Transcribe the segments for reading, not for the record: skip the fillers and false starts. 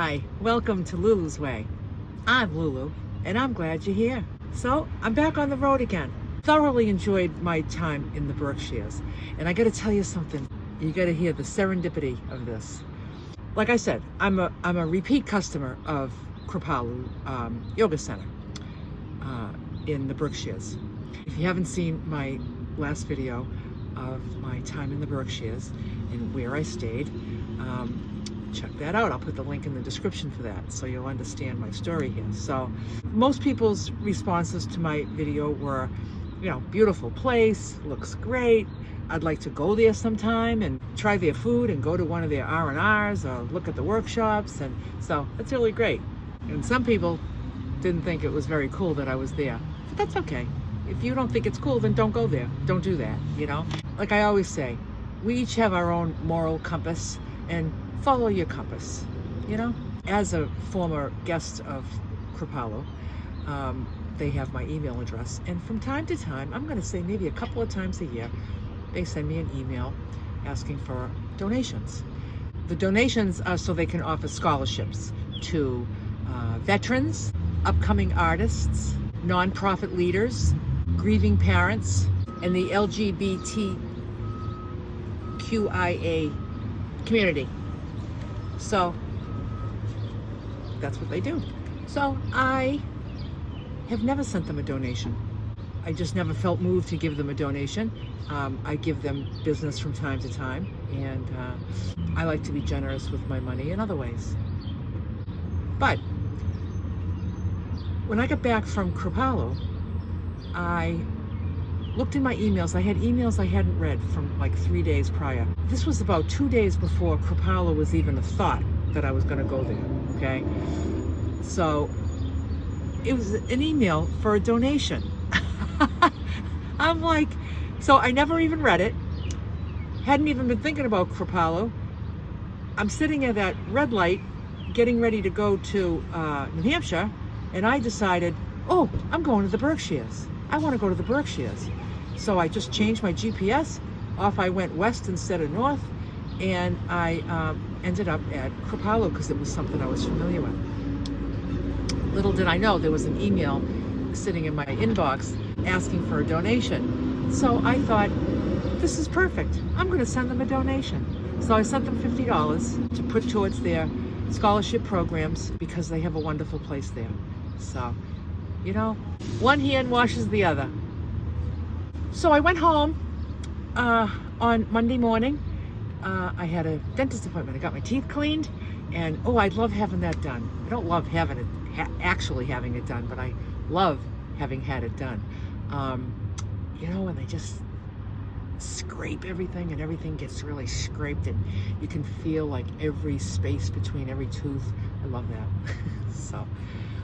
Hi, welcome to Lulu's Way. I'm Lulu, and I'm glad you're here. So, I'm back on the road again. Thoroughly enjoyed my time in the Berkshires. And I gotta tell you something, you gotta hear the serendipity of this. Like I said, I'm a repeat customer of Kripalu Yoga Center in the Berkshires. If you haven't seen my last video of my time in the Berkshires and where I stayed, check that out. I'll put the link in the description for that so you'll understand my story here. So most people's responses to my video were, beautiful place, looks great. I'd like to go there sometime and try their food and go to one of their R&Rs or look at the workshops. And so that's really great. And some people didn't think it was very cool that I was there, but that's okay. If you don't think it's cool, then don't go there. Don't do that, Like I always say, we each have our own moral compass, and follow your compass, As a former guest of Kripalu, they have my email address, and from time to time, I'm going to say maybe a couple of times a year, they send me an email asking for donations. The donations are so they can offer scholarships to veterans, upcoming artists, nonprofit leaders, grieving parents, and the LGBTQIA community. So that's what they do. So I have never sent them a donation. I just never felt moved to give them a donation. I give them business from time to time, and I like to be generous with my money in other ways. But when I got back from Kripalu, I looked in my emails. I had emails I hadn't read from like 3 days prior. This was about 2 days before Kripalu was even a thought that I was going to go there, okay? So it was an email for a donation. I'm like, so I never even read it. Hadn't even been thinking about Kripalu. I'm sitting at that red light, getting ready to go to New Hampshire, and I decided, I'm going to the Berkshires. I want to go to the Berkshires. So I just changed my GPS. Off I went west instead of north, and I ended up at Kripalu because it was something I was familiar with. Little did I know there was an email sitting in my inbox asking for a donation. So I thought, this is perfect. I'm going to send them a donation. So I sent them $50 to put towards their scholarship programs because they have a wonderful place there. So, one hand washes the other. So I went home on Monday morning. I had a dentist appointment. I got my teeth cleaned, and I love having that done. I don't love having it actually having it done, but I love having had it done. When they just scrape everything and everything gets really scraped and you can feel like every space between every tooth. I love that. So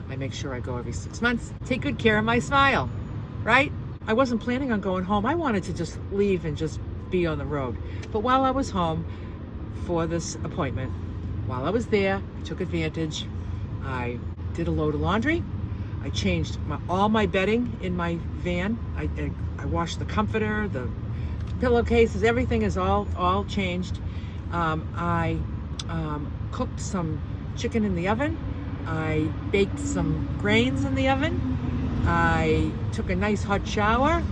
I make sure I go every 6 months. Take good care of my smile, right? I wasn't planning on going home. I wanted to just leave and just be on the road. But while I was home for this appointment, while I was there, I took advantage. I did a load of laundry. I changed all my bedding in my van. I washed the comforter, the pillowcases, everything is all changed. I cooked some chicken in the oven. I baked some grains in the oven. I took a nice hot shower.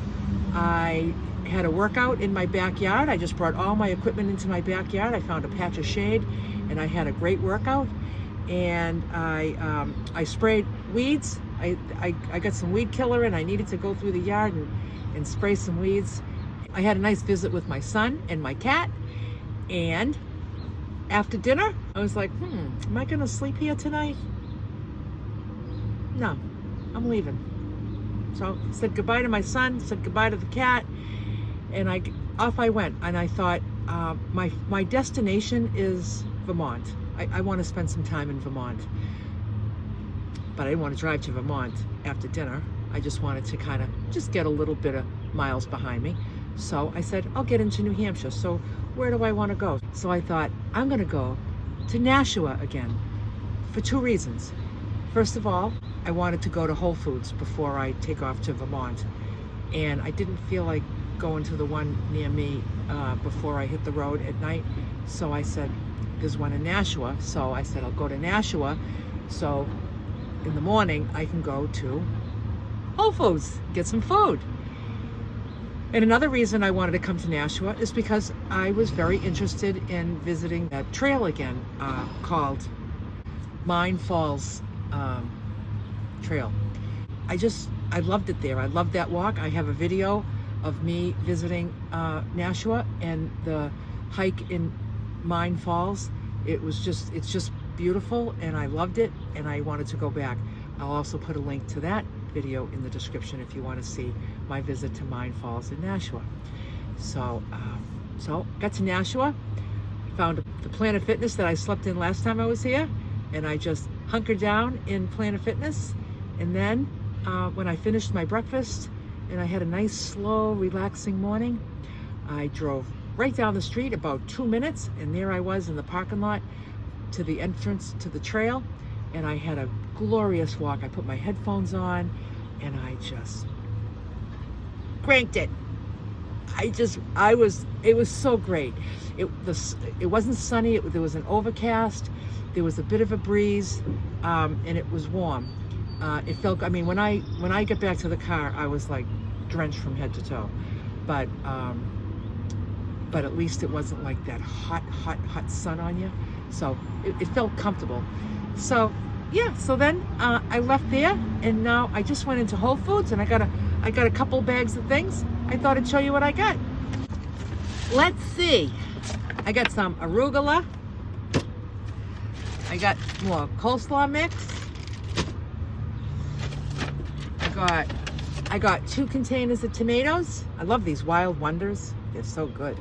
I had a workout in my backyard. I just brought all my equipment into my backyard. I found a patch of shade and I had a great workout. And I sprayed weeds. I got some weed killer and I needed to go through the yard and spray some weeds. I had a nice visit with my son and my cat. And after dinner, I was like, am I gonna sleep here tonight? No, I'm leaving. So I said goodbye to my son, said goodbye to the cat, and off I went. And I thought, my destination is Vermont. I want to spend some time in Vermont. But I didn't want to drive to Vermont after dinner. I just wanted to kind of just get a little bit of miles behind me. So I said, I'll get into New Hampshire. So where do I want to go? So I thought, I'm going to go to Nashua again for 2 reasons. First of all, I wanted to go to Whole Foods before I take off to Vermont. And I didn't feel like going to the one near me before I hit the road at night. So I said, there's one in Nashua. So I said, I'll go to Nashua. So in the morning, I can go to Whole Foods, get some food. And another reason I wanted to come to Nashua is because I was very interested in visiting that trail again, called Mine Falls Trail. I loved it there. I loved that walk. I have a video of me visiting Nashua and the hike in Mine Falls. It's just beautiful, and I loved it, and I wanted to go back. I'll also put a link to that video in the description if you want to see my visit to Mine Falls in Nashua. So got to Nashua, found the Planet Fitness that I slept in last time I was here, and I just hunkered down in Planet Fitness. And then when I finished my breakfast and I had a nice, slow, relaxing morning, I drove right down the street about 2 minutes, and there I was in the parking lot to the entrance to the trail, and I had a glorious walk. I put my headphones on and I just cranked it. It was so great. It wasn't sunny. There was an overcast. There was a bit of a breeze, and it was warm. It felt, I mean, when I get back to the car, I was like drenched from head to toe, but at least it wasn't like that hot sun on you. So it felt comfortable. So yeah, so then I left there, and now I just went into Whole Foods, and I got a couple bags of things. I thought I'd show you what I got. Let's see. I got some arugula. I got more coleslaw mix. I got 2 containers of tomatoes. I love these Wild Wonders. They're so good.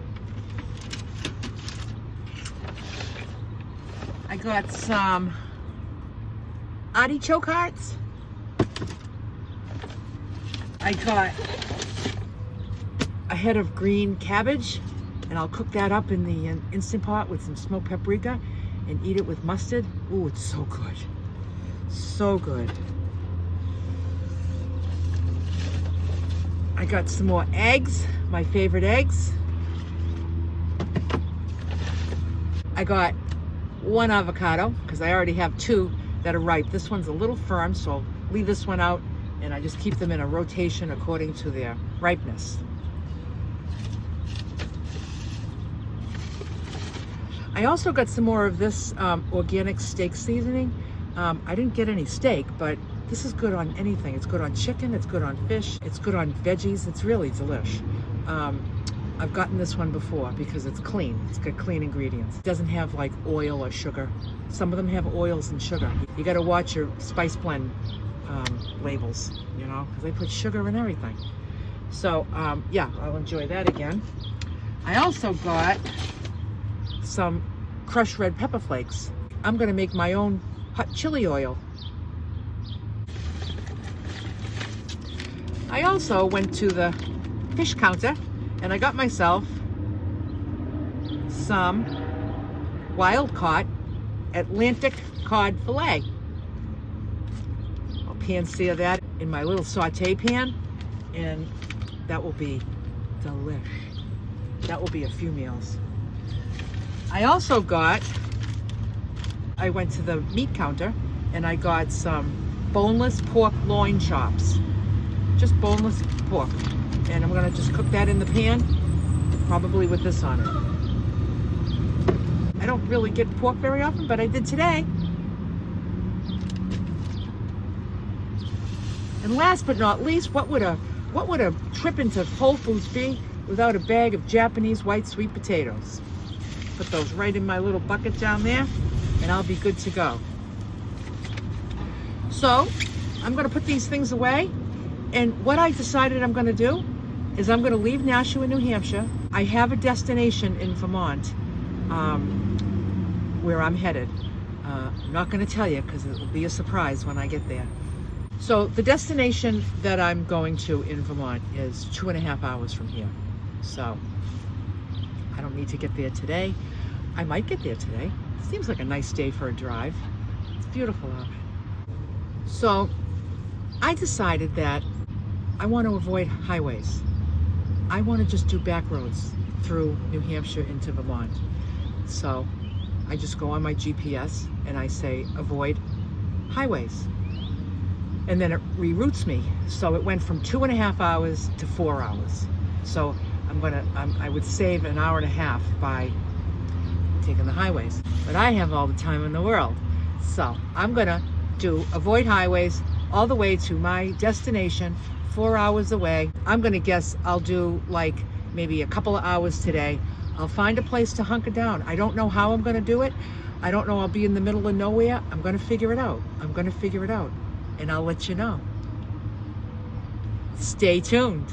I got some artichoke hearts. I got a head of green cabbage, and I'll cook that up in the Instant Pot with some smoked paprika and eat it with mustard. Ooh, it's so good. So good. I got some more eggs, my favorite eggs. I got 1 avocado, because I already have 2 that are ripe. This one's a little firm, so I'll leave this one out, and I just keep them in a rotation according to their ripeness. I also got some more of this organic steak seasoning. I didn't get any steak, but this is good on anything. It's good on chicken, it's good on fish, it's good on veggies. It's really delish. I've gotten this one before because it's clean. It's got clean ingredients. It doesn't have like oil or sugar. Some of them have oils and sugar. You got to watch your spice blend labels, you know, because they put sugar in everything. So yeah, I'll enjoy that again. I also got some crushed red pepper flakes. I'm going to make my own hot chili oil. I also went to the fish counter, and I got myself some wild-caught Atlantic cod fillet. I'll pan-sear that in my little saute pan, and that will be delish. That will be a few meals. I also I went to the meat counter, and I got some boneless pork loin chops. Just boneless pork. And I'm gonna just cook that in the pan, probably with this on it. I don't really get pork very often, but I did today. And last but not least, what would a trip into Whole Foods be without a bag of Japanese white sweet potatoes? Put those right in my little bucket down there, and I'll be good to go. So I'm gonna put these things away, and what I decided I'm gonna do is I'm gonna leave Nashua, New Hampshire. I have a destination in Vermont where I'm headed. I'm not gonna tell you because it will be a surprise when I get there. So the destination that I'm going to in Vermont is 2.5 hours from here. So I don't need to get there today. I might get there today. Seems like a nice day for a drive. It's beautiful out. So I decided that I want to avoid highways. I want to just do back roads through New Hampshire into Vermont. So I just go on my GPS and I say avoid highways, and then it reroutes me. So it went from 2.5 hours to 4 hours. So I would save an hour and a half by taking the highways. But I have all the time in the world. So I'm gonna do avoid highways all the way to my destination, 4 hours away. I'm gonna guess I'll do like maybe a couple of hours today. I'll find a place to hunker down. I don't know how I'm gonna do it. I don't know, I'll be in the middle of nowhere. I'm gonna figure it out. And I'll let you know. Stay tuned.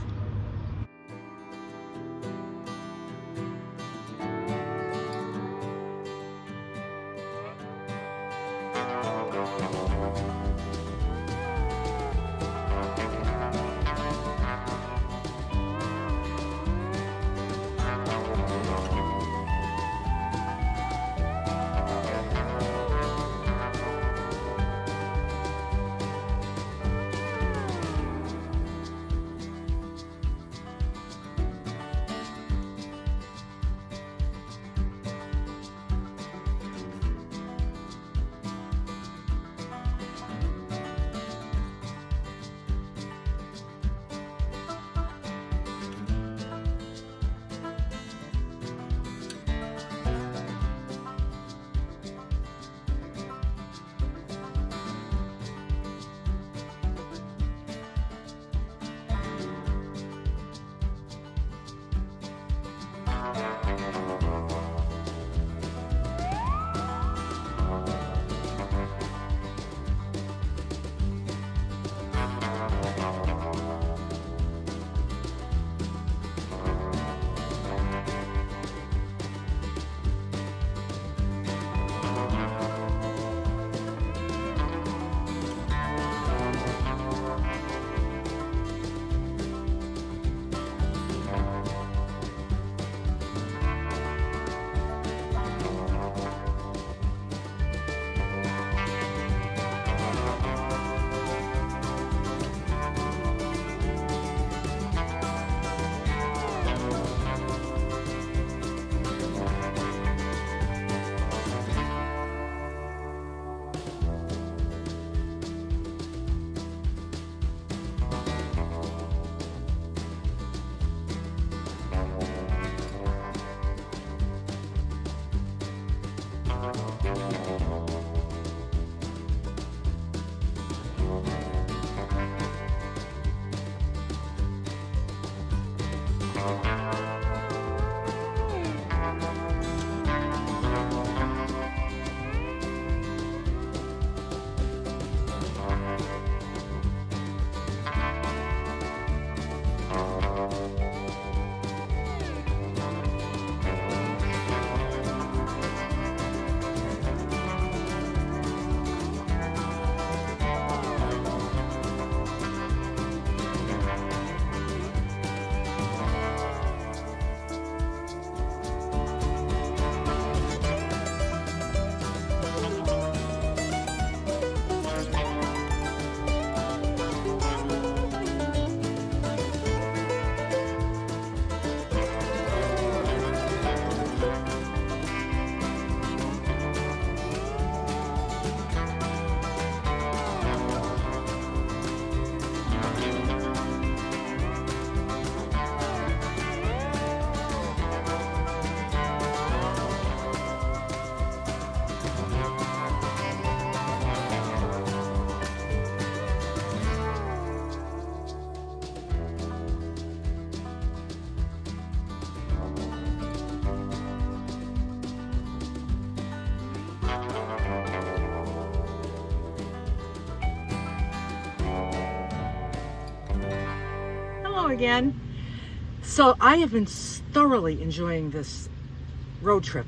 Again. So I have been thoroughly enjoying this road trip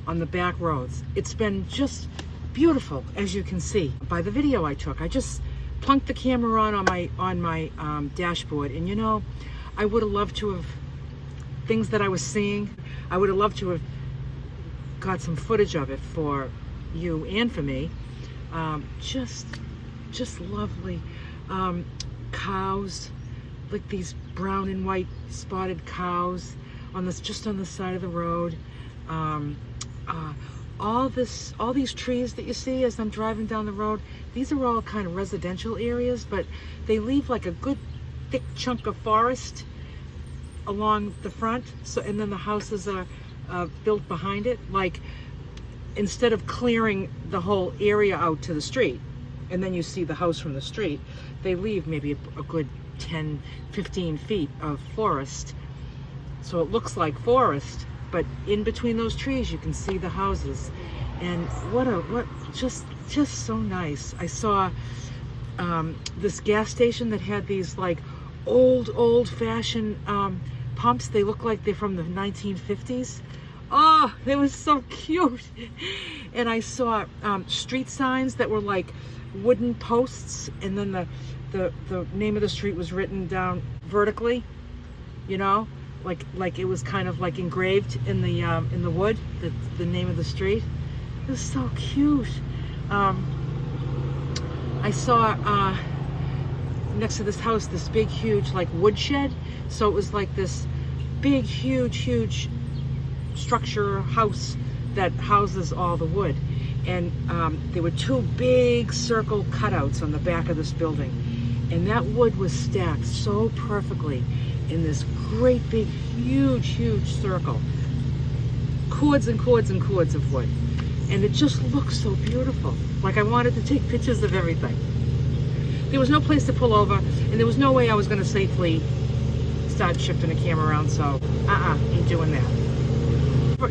on the back roads. It's been just beautiful, as you can see by the video I took. I just plunked the camera on my dashboard, and you know, I would have loved to have things that I was seeing. I would have loved to have got some footage of it for you and for me. Just lovely cows, like these brown and white spotted cows on this, just on the side of the road. all these trees that you see as I'm driving down the road, these are all kind of residential areas, but they leave like a good thick chunk of forest along the front. So, and then the houses are built behind it. Like, instead of clearing the whole area out to the street, and then you see the house from the street, they leave maybe a good 10, 15 feet of forest. So it looks like forest, but in between those trees, you can see the houses. And just so nice. I saw this gas station that had these like old fashioned pumps. They look like they're from the 1950s. Oh, they were so cute. And I saw street signs that were like wooden posts, and then the name of the street was written down vertically, you know, like it was kind of like engraved in the wood, the name of the street. It was so cute. I saw next to this house this big huge like woodshed. So it was like this big huge structure house that houses all the wood. And there were two big circle cutouts on the back of this building, and that wood was stacked so perfectly in this great big huge circle, cords and cords and cords of wood, and it just looked so beautiful. Like, I wanted to take pictures of everything. There was no place to pull over, and there was no way I was going to safely start shifting a camera around, so ain't doing that.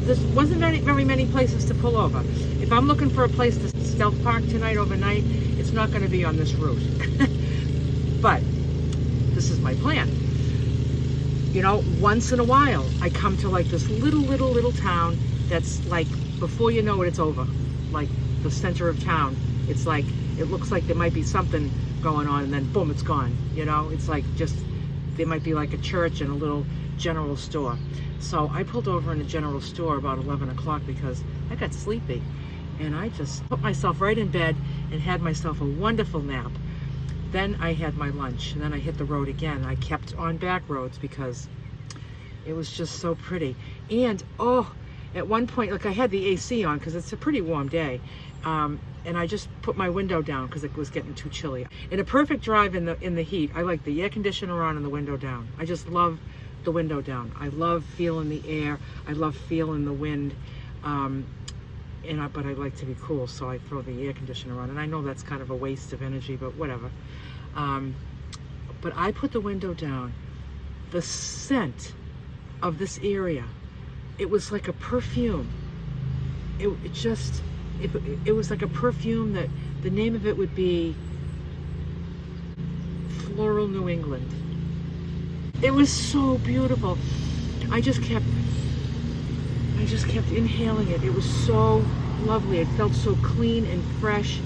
There wasn't very many places to pull over. If I'm looking for a place to stealth park tonight overnight, it's not going to be on this route. But this is my plan. You know, once in a while, I come to like this little town that's like, before you know it, it's over. Like the center of town. It's like, it looks like there might be something going on, and then boom, it's gone. You know, it's like just, there might be like a church and a little general store. So I pulled over in a general store about 11 o'clock because I got sleepy, and I just put myself right in bed and had myself a wonderful nap. Then I had my lunch, and then I hit the road again. I kept on back roads because it was just so pretty. And at one point, like, I had the AC on because it's a pretty warm day, and I just put my window down because it was getting too chilly. In a perfect drive in the heat, I like the air conditioner on and the window down. I just love the window down. I love feeling the air. I love feeling the wind. But I like to be cool, so I throw the air conditioner on. And I know that's kind of a waste of energy, but whatever. But I put the window down. The scent of this area, it was like a perfume. It was like a perfume that the name of it would be Floral New England. It was so beautiful. I just kept inhaling it. It was so lovely. It felt so clean and fresh.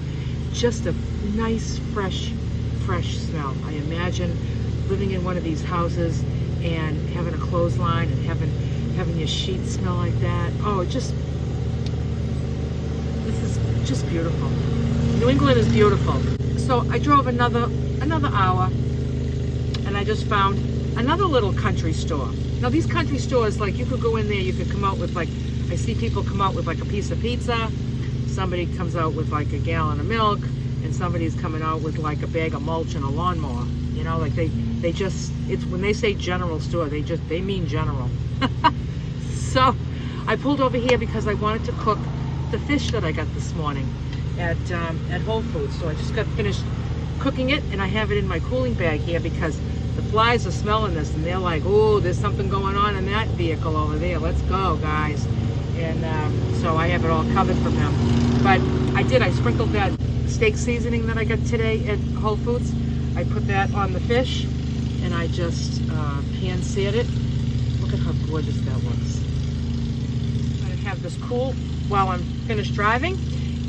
Just a nice, fresh smell. I imagine living in one of these houses and having a clothesline and having your sheets smell like that. This is just beautiful. New England is beautiful. So I drove another hour, and I just found another little country store. Now these country stores, like, you could go in there, you could come out with, like, I see people come out with like a piece of pizza, somebody comes out with like a gallon of milk, and somebody's coming out with like a bag of mulch and a lawnmower. You know, like they just, it's when they say general store, they mean general. So I pulled over here because I wanted to cook the fish that I got this morning at Whole Foods. So I just got finished cooking it, and I have it in my cooling bag here because the flies are smelling this, and they're like, oh, there's something going on in that vehicle over there. Let's go, guys. And so I have it all covered from them. But I sprinkled that steak seasoning that I got today at Whole Foods. I put that on the fish, and I just pan-seared it. Look at how gorgeous that looks. I'm gonna have this cool while I'm finished driving,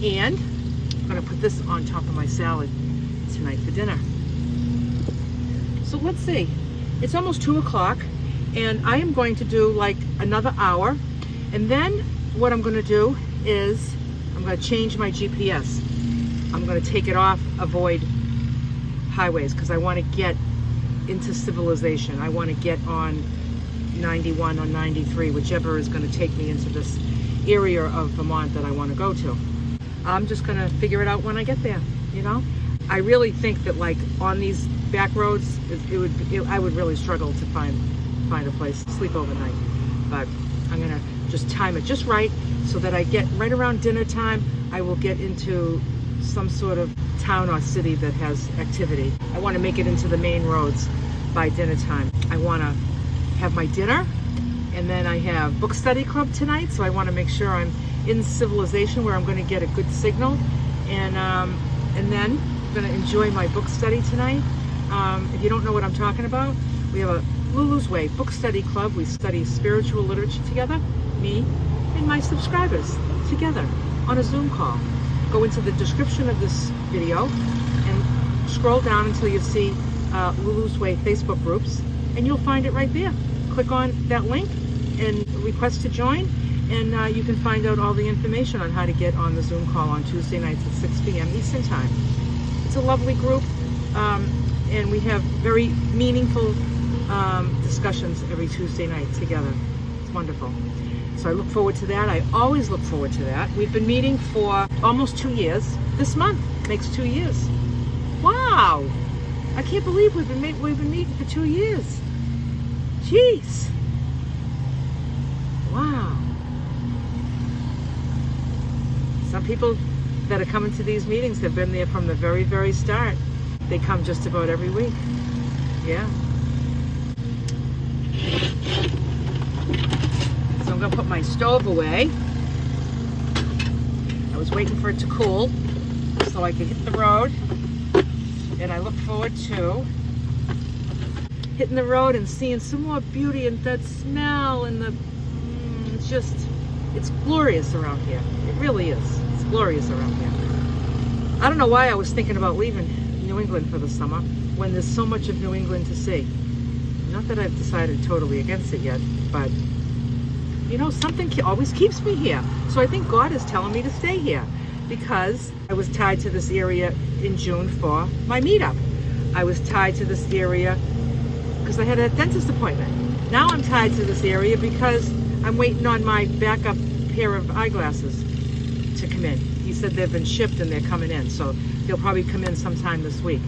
and I'm gonna put this on top of my salad tonight for dinner. So let's see, it's almost 2 o'clock, and I am going to do like another hour, and then what I'm going to do is I'm going to change my GPS. I'm going to take it off, avoid highways, because I want to get into civilization. I want to get on 91 or 93, whichever is going to take me into this area of Vermont that I want to go to. I'm just going to figure it out when I get there, you know? I really think that like on these back roads, I would really struggle to find a place to sleep overnight. But I'm going to just time it just right so that I get right around dinner time, I will get into some sort of town or city that has activity. I want to make it into the main roads by dinner time. I want to have my dinner, and then I have book study club tonight, so I want to make sure I'm in civilization where I'm going to get a good signal, and then I'm going to enjoy my book study tonight. If you don't know what I'm talking about, we have a LULU'S Way book study club. We study spiritual literature together, me and my subscribers together on a Zoom call. Go into the description of this video and scroll down until you see LULU'S Way Facebook groups, and you'll find it right there. Click on that link and request to join, and you can find out all the information on how to get on the Zoom call on Tuesday nights at 6 p.m. Eastern Time. It's a lovely group, and we have very meaningful discussions every Tuesday night together. It's wonderful. So I look forward to that. I always look forward to that. We've been meeting for almost 2 years. This month makes 2 years. Wow! I can't believe we've been meeting for 2 years. Jeez! Wow! Some people that are coming to these meetings have been there from the very, very start. They come just about every week. Yeah. So I'm going to put my stove away. I was waiting for it to cool so I could hit the road. And I look forward to hitting the road and seeing some more beauty and that smell and it's glorious around here. It really is. It's glorious around here. I don't know why I was thinking about leaving New England for the summer when there's so much of New England to see. Not that I've decided totally against it yet, but you know, something always keeps me here. So I think God is telling me to stay here because I was tied to this area in June for my meetup. I was tied to this area because I had a dentist appointment. Now I'm tied to this area because I'm waiting on my backup pair of eyeglasses to come in. He said they've been shipped and they're coming in, so they'll probably come in sometime this week.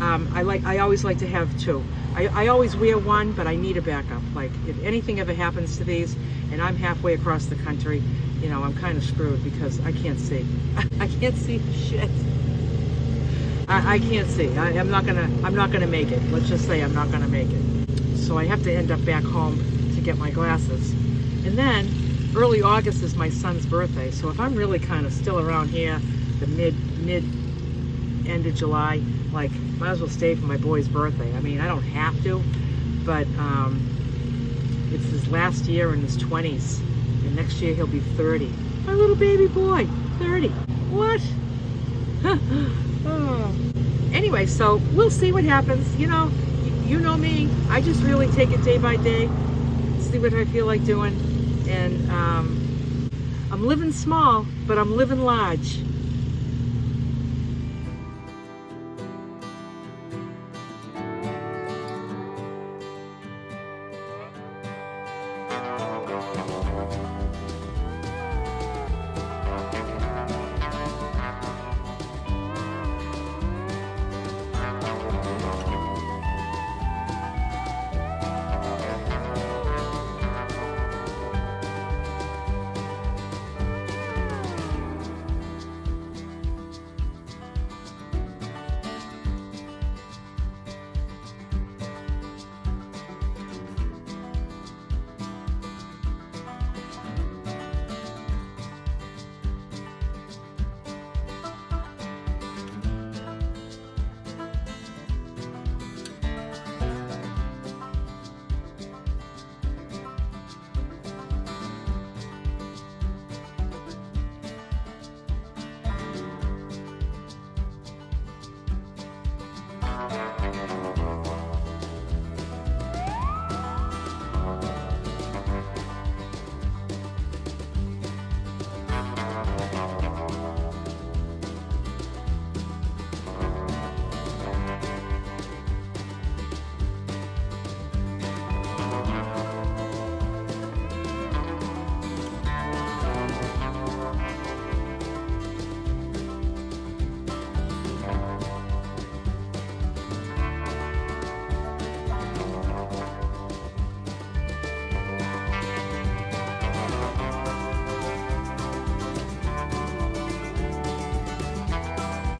I always like to have two. I always wear one, but I need a backup. Like if anything ever happens to these and I'm halfway across the country, you know, I'm kind of screwed because I can't see. I can't see for shit. I can't see. I'm not gonna make it. Let's just say I'm not gonna make it. So I have to end up back home to get my glasses. And then early August is my son's birthday. So if I'm really kind of still around here, the end of July, like might as well stay for my boy's birthday. I mean, I don't have to, but it's his last year in his 20s, and next year he'll be 30. My little baby boy, 30. What? Oh. Anyway, so we'll see what happens. You know me. I just really take it day by day, see what I feel like doing, and I'm living small, but I'm living large.